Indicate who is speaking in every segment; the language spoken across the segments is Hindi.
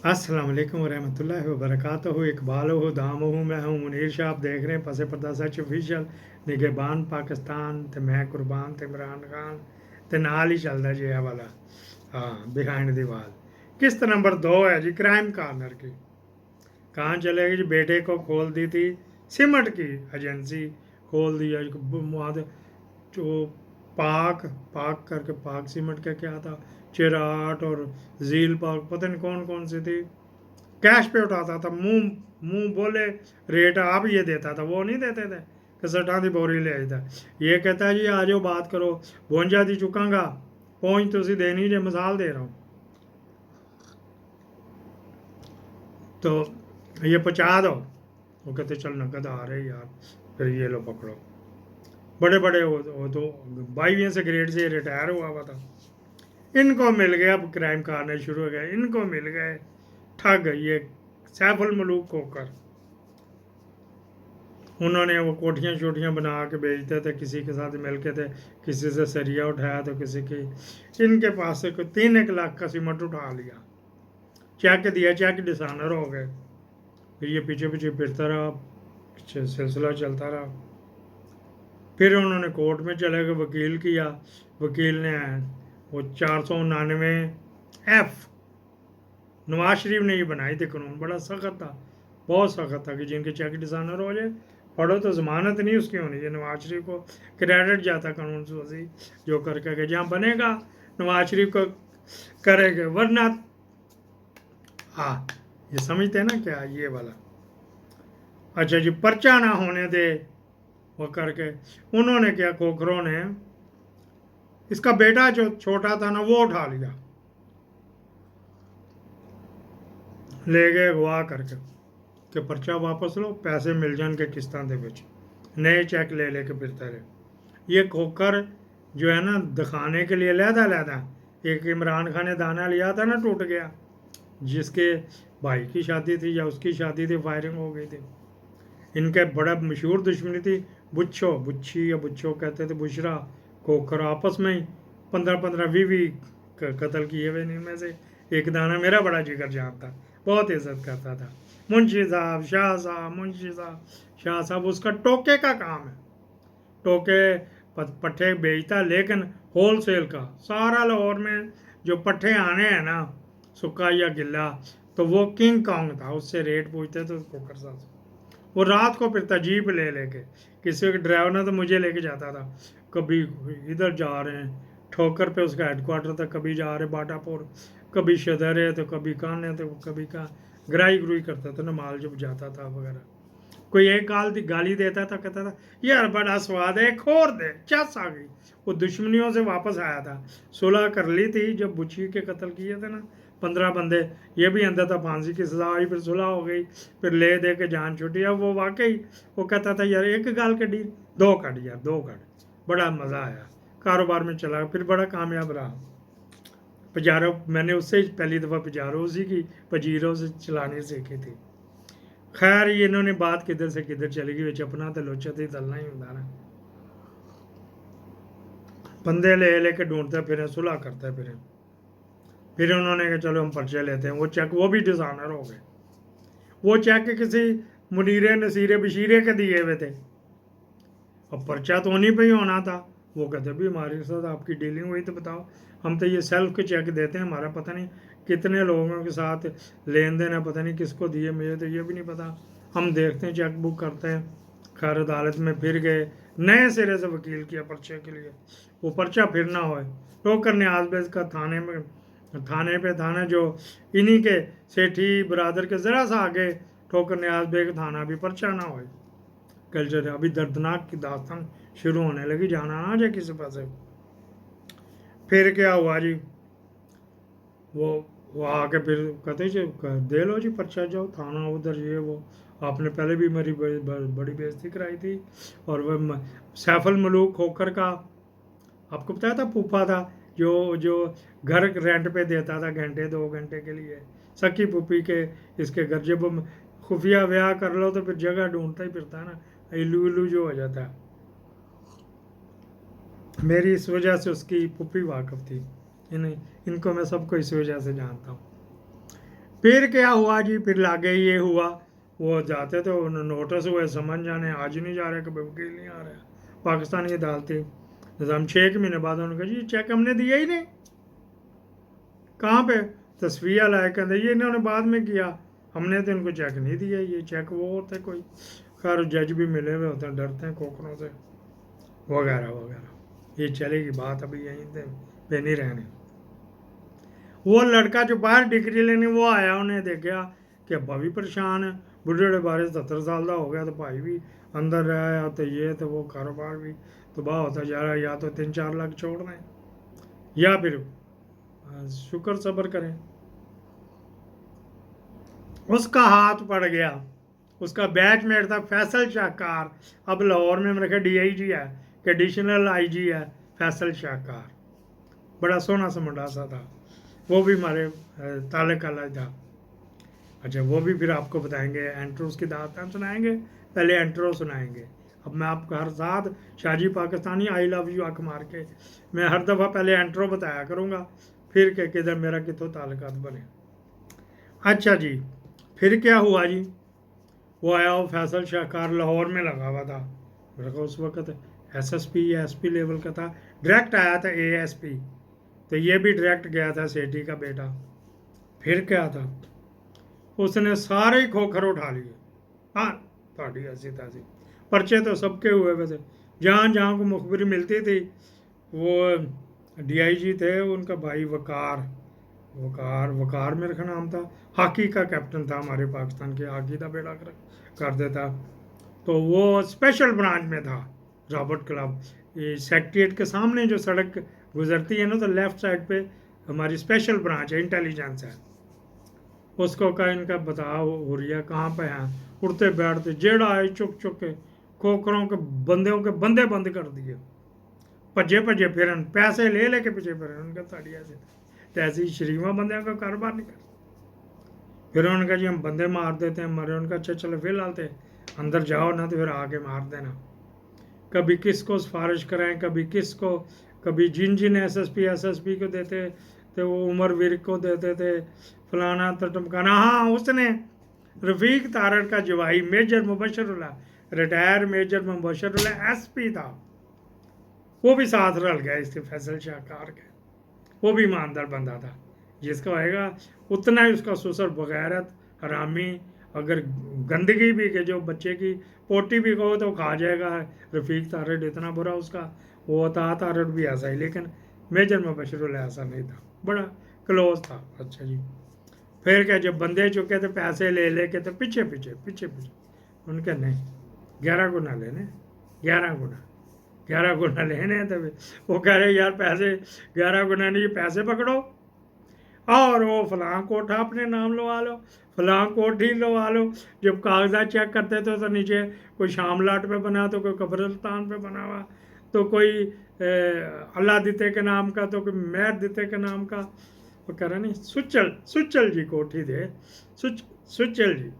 Speaker 1: अस्सलाम वालेकुम वरहमतुल्लाहि वबरकातुहू। इकबाल हो दाम हूँ, मैं हूँ मुनीर शाह। आप देख रहे हैं पसे पर्दा सच ऑफिशियल निगहबान पाकिस्तान ते मैं कुर्बान ते इमरान खान ते नाल ही चलता जी ये वाला। हाँ, बिहाइंड दी वाल। किस्त नंबर 2 है जी क्राइम कॉर्नर की। कहाँ चलेगी जी? बेटे को खोल दी थी सीमेंट की एजेंसी, खोल दिया वहाँ जो पाक पाक करके, पाक सीमेंट का क्या था, चिराट और झील पाक, पता नहीं कौन कौन सी थी। कैश पे उठाता था, मुंह मुंह बोले रेट आप ये देता था, वो नहीं देते थे कि सठा दी बोरी ले आई था। ये कहता है जी आ जाओ बात करो, 52 दी चुकांगा, पहुंच तुसी देनी जे, मिसाल दे रहा हूँ। तो ये 50 दो, वो कहते चल नकद आ रहे यार, फिर ये लो पकड़ो। बड़े बड़े वो तो 22 से ग्रेड से रिटायर हुआ हुआ था। इनको मिल गया, अब क्राइम करने शुरू हो गए, इनको मिल गए ठग, ये सैफुल मलूक होकर। उन्होंने वो कोठियाँ शोठियाँ बना के बेचते थे, किसी के साथ मिल के थे, किसी से सरिया उठाया तो किसी की, इनके पास से कोई 3-1 लाख का सीमेंट उठा लिया, चेक दिया, चेक डिसानर हो गए। फिर ये पीछे पीछे फिरता रहा, सिलसिला चलता रहा। फिर उन्होंने कोर्ट में चले गए, वकील किया, वकील ने वो 499F, नवाज शरीफ ने ये बनाई थी कानून, बड़ा सख्त था, बहुत सख्त था कि जिनके चेक डिसानर हो जाए, पढ़ो तो जमानत नहीं उसकी होनी चाहिए। नवाज शरीफ को क्रेडिट जाता कानून सोजी जो करके जहाँ बनेगा नवाज शरीफ को करेंगे, वरना हाँ, ये समझते हैं ना क्या ये वाला। अच्छा जी, पर्चा ना होने दे वो करके, उन्होंने क्या, खोखरों ने इसका बेटा जो छोटा था ना वो उठा लिया, ले गए अगवा करके कि पर्चा वापस लो, पैसे मिल जाएंगे किस्तां दे विच, नए चेक ले लेके फिरते रहे। ये खोकर जो है ना, दिखाने के लिए लहदा लहदा, एक इमरान खान ने दाना लिया था ना, टूट गया, जिसके भाई की शादी थी या उसकी शादी थी, फायरिंग हो गई थी। इनके बड़ा मशहूर दुश्मनी थी, बुच्छो बुच्छी या बुच्छो कहते थे, बुशरा खोकर, आपस में ही 15-15 20 कत्ल किए हुए। इनमें से एक दाना मेरा बड़ा जिगर जानता, बहुत इज्जत करता था, मुंशी साहब, शाह साहब, मुंशी साहब, शाह साहब। उसका टोके का काम है, टोके पट्ठे बेचता, लेकिन होल सेल का। सारा लाहौर में जो पट्ठे आने हैं ना, सुक्का या गिल्ला, तो वो किंग कॉन्ग था, उससे रेट पूछते तो खोकर साहब। वो रात को फिरता जीप ले लेके, किसी के ड्राइवर ने तो मुझे लेके जाता था, कभी इधर जा रहे हैं ठोकर पे उसका हेडक्वार्टर था, कभी जा रहे बाटापुर, कभी शदर है तो कभी कान है तो कभी कहाँ, ग्राई ग्रुई करता था ना माल जब जाता था वगैरह। कोई एक गाली देता था, कहता था यार बड़ा स्वाद है, एक और दे, चस आ गई। वो दुश्मनियों से वापस आया था, सुलह कर ली थी जब बुच्ची के कत्ल किए थे ना 15 बंदे, ये भी अंदर था, फांसी की सजा आई, फिर सुलह हो गई, फिर ले दे के जान छुटी। अब वो वाकई वो कहता था यार एक गाल कटी, 2 कट यार, 2 कट, बड़ा मज़ा आया, कारोबार में चला, फिर बड़ा कामयाब रहा। पजारो मैंने उससे पहली दफ़ा पजारो उसी की पजीरों से चलानी सीखी थी। खैर ये इन्होंने बात किधर से किधर चली गई, विच अपना तो लोचा तो तलना ही होता ना। बंदे ले लेके ढूंढते फिर, सुलह करते फिर उन्होंने कहा चलो हम पर्चे लेते हैं। वो चेक वो भी डिजाइनर हो गए, वो चेक किसी मुनीरे नसीरे बशीरे के दिए हुए थे, अब पर्चा तो उन्हीं पे ही होना था। वो कहते भी हमारे साथ आपकी डीलिंग हुई तो बताओ, हम तो ये सेल्फ के चेक देते हैं, हमारा पता नहीं कितने लोगों के साथ लेन देन है, पता नहीं किसको दिए, मुझे तो ये भी नहीं पता, हम देखते हैं चेक बुक करते हैं। खैर अदालत में फिर गए, नए सिरे से वकील किया पर्चे के लिए, वो पर्चा फिर ना हो। टोकर ने आसबेज का थाने पे थाना जो इन्हीं के सेठी बरादर के ज़रा सा आगे, ठोकर ने आसबेग थाना भी पर्चा ना हो। कल्चर है अभी दर्दनाक की दास्तान शुरू होने लगी, जाना ना जाए किसी पास। फिर क्या हुआ जी, वो वो आके फिर कहते जी दे लो जी पर्चा, जाओ थाना उधर, ये वो आपने पहले भी मेरी बड़ी बेइज्जती कराई थी। और वह सैफुल मलूक खोकर का आपको बताया था, फूफा था जो जो घर रेंट पे देता था घंटे 2 घंटे के लिए, सकी पुप्पी के इसके घर। जब खुफिया ब्याह कर लो तो फिर जगह ढूंढता ही फिरता है ना, इल्लू इल्लू जो हो जाता है। मेरी इस वजह से उसकी पुप्पी वाकफ थी, इन इनको मैं सबको इस वजह से जानता हूँ। फिर क्या हुआ जी, फिर लागे ये हुआ, वो जाते थे, उन्हें नोटिस हुए, समझ जाने आज नहीं जा रहे, कभी वकील नहीं आ रहा। पाकिस्तान की अदालती निज़ाम 6 महीने बाद उन्होंने कहा जी चेक हमने दिया ही नहीं। कहाँ पे तस्वीर लाए, कहते ये इन्होंने बाद में किया, हमने तो इनको चेक नहीं दिया, ये चेक वो होते कोई। खैर जज भी मिले हुए होते हैं, डरते हैं खोखरों से वगैरह वगैरह। ये चलेगी बात, अभी यहीं पे नहीं रहने। वो लड़का जो बाहर डिग्री लेने वो आया, उन्हें देखा कि अब्बा भी परेशान है, बुढ़े बारे 70 साल का हो गया, तो भाई भी अंदर रहा या तो ये तो वो कारोबार भी तबाह होता जा रहा है, या तो 3-4 लाख छोड़ दें या फिर शुक्र सब्र करें। उसका हाथ पड़ गया, उसका बैचमेट था फैसल शाहकार, अब लाहौर में मेरे ख्याल DIG है कि एडिशनल IG है फैसल शाहकार, बड़ा सोना सा मुंडा सा था, वो भी हमारे ताल्लुक वाला था। अच्छा वो भी फिर आपको बताएंगे, एंट्रोस की दास्तान सुनाएंगे, पहले एंट्रो सुनाएंगे। अब मैं आपको हर साथ Shaji Pakistani I love you आँख मार के मैं हर दफ़ा पहले एंट्रो बताया करूँगा, फिर के किधर मेरा कितों ताल्लुकात बने। अच्छा जी फिर क्या हुआ जी, वो आया, वो फैसल शाहकार लाहौर में लगा हुआ था, मेरे को उस वक्त SSP या SP लेवल का था, डायरेक्ट आया था ASP, तो ये भी डायरेक्ट गया था सेठी का बेटा। फिर क्या था, उसने सारे ही खोखर उठा लिए। हाँ थोड़ी ऐसी तैसी पर्चे तो सबके हुए हुए थे, जहाँ जहाँ को मुखबिरी मिलती थी। वो DIG थे, उनका भाई वकार वकार वकार मेरे का नाम था, हॉकी का कैप्टन था हमारे पाकिस्तान के, हॉकी का बेड़ा कर देता, तो वो स्पेशल ब्रांच में था रॉबर्ट क्लब। ये सेक्रेटरीट के सामने जो सड़क गुजरती है ना, तो लेफ्ट साइड पे हमारी स्पेशल ब्रांच है, इंटेलिजेंस है, उसको का इनका बताओ हो रही है कहाँ पे हैं, उड़ते बैठते जेड़ा आए चुक चुक के खोखरों के बंदों के बंदे बंद कर दिए, भजे भजे फिरन, पैसे ले लेके पीछे फिरन, उनका ताड़िया से तैसी शरीवा बंदे का कारोबार नहीं कर। फिर उन्होंने कहा जी हम बंदे मार देते हैं मरे, उनका अच्छा चलो फिलहाल थे अंदर जाओ ना, तो फिर आके मार देना। कभी किसको सिफारिश कराएं, कभी किसको, कभी जिन जिन SSP को देते थे वो उमर विर को देते थे, फलाना तो टमकाना। हाँ उसने रफ़ीक तारड़ का जवाई मेजर मुबशरुल्लाह, रिटायर मेजर मुबशरुल्लाह SP था, वो भी साथ रल गया इसके फैसल शाहकार के, वो भी ईमानदार बंदा था, जिसका होएगा उतना ही उसका ससुर बगैरत हरामी, अगर गंदगी भी के जो बच्चे की पोटी भी कहो तो खा जाएगा। रफ़ीक तारड़ इतना बुरा उसका, वो अता तारड़ भी ऐसा ही, लेकिन मेजर मुबशरुल्लाह ऐसा नहीं था, बड़ा क्लोज था। अच्छा जी फिर क्या, जब बंदे चुके थे पैसे ले लेके, तो पीछे पीछे पीछे पीछे उनके नहीं 11 गुना लेने, 11 गुना लेने, तो वो कह रहे यार पैसे 11 गुना नहीं, पैसे पकड़ो और वो फलां कोठा अपने नाम लगा लो, फलां कोठी लगा लो। जब कागजात चेक करते थे तो नीचे कोई शामलाट पे बना, तो कोई कब्रिस्तान पे बना हुआ, तो कोई अल्लाह दिते के नाम का, तो कोई मैर दिते के नाम का। वो कह रहा नहीं सुचल जी कोठी दे, सुचल जी।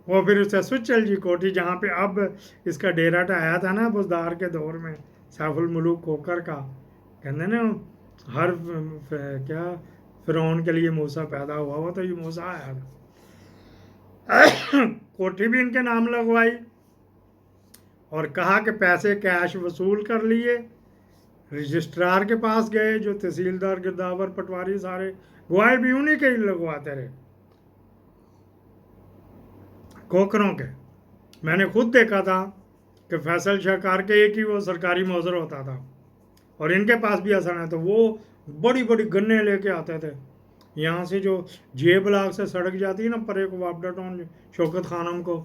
Speaker 1: वो फिर उससे सुचल जी कोठी, जहाँ पे अब इसका डेरा आया था ना बुजदार के दौर में, सैफुल मुलूक खोखर का, कहते ना हर क्या फिरौन के लिए मूसा पैदा हुआ, वो तो ये मूसा आया था। कोठी भी इनके नाम लगवाई और कहा कि पैसे कैश वसूल कर लिए। रजिस्ट्रार के पास गए, जो तहसीलदार गिरदावर पटवारी सारे गवाही भी उन्हीं के ही लगवाते रहे, खोखरों के। मैंने खुद देखा था कि फैसल शाहकार के एक ही वो सरकारी मौजर होता था, और इनके पास भी ऐसा नहीं, तो वो बड़ी बड़ी गन्ने लेके आते थे। यहाँ से जो जे ब्लॉक से सड़क जाती है ना परे को वापडा टाउन शौकत खानम को,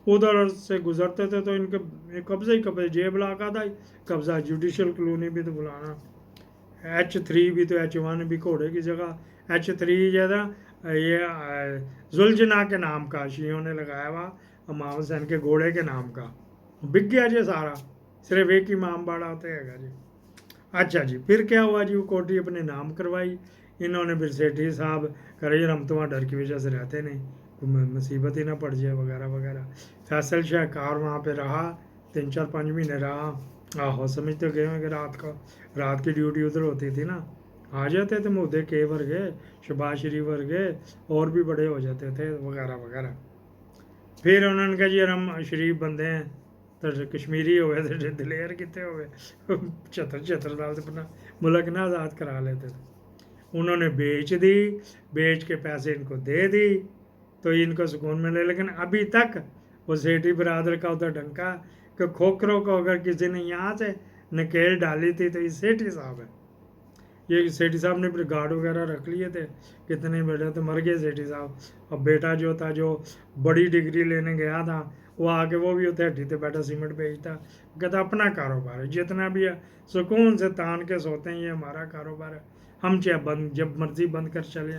Speaker 1: उधर से गुजरते थे, तो इनके कब्जे ही कब्जे, जे ब्लॉक आता ही कब्जा, जुडिशल कॉलोनी भी तो बुलाना, H3 भी, तो H1 भी घोड़े की जगह, H3 ज़्यादा ये जुलजना के नाम का शियों ने लगाया हुआ, इमाम हुसैन के घोड़े के नाम का, बिक गया जी सारा, सिर्फ एक इमाम बाड़ा होते है जी। अच्छा जी फिर क्या हुआ जी, वो कोठी अपने नाम करवाई इन्होंने, फिर सेठी साहब करे हम तो वहाँ डर की वजह से रहते नहीं, मुसीबत ही ना पड़ जाए वगैरह वगैरह। फैसल शाहकार वहाँ पे रहा 3-4-5 महीने रहा। आहो समझते गए हैं कि रात की ड्यूटी उधर होती थी ना, आ जाते थे मोहद्दे के वर्गे, शहबाज शरीफ वर्गे, और भी बड़े हो जाते थे वगैरह वगैरह। फिर उन्होंने कहा जी यार हम शरीफ बंदे हैं तो कश्मीरी हो गए थे, दलेर कितने हो गए, 75 साल से अपना मुल्क ना आज़ाद करा लेते थे। उन्होंने बेच दी, बेच के पैसे इनको दे दी तो इनको सुकून मिले। लेकिन अभी तक वो सेठी बरादर का उधर डंका कि खोखरों को अगर किसी ने यहाँ से नकेल डाली थी तो ये सेठी साहब है। ये सेठी साहब ने फिर गार्ड वगैरह रख लिए थे, कितने बेटे तो मर गए सेठी साहब। अब बेटा जो था, जो बड़ी डिग्री लेने गया था, वो आके वो भी उतने हड्डी थे बैठा सीमेंट बेचता। कहता अपना कारोबार है, जितना भी है सुकून से तान के सोते हैं, ये हमारा कारोबार है, हम चाहे बंद जब मर्जी बंद कर चले।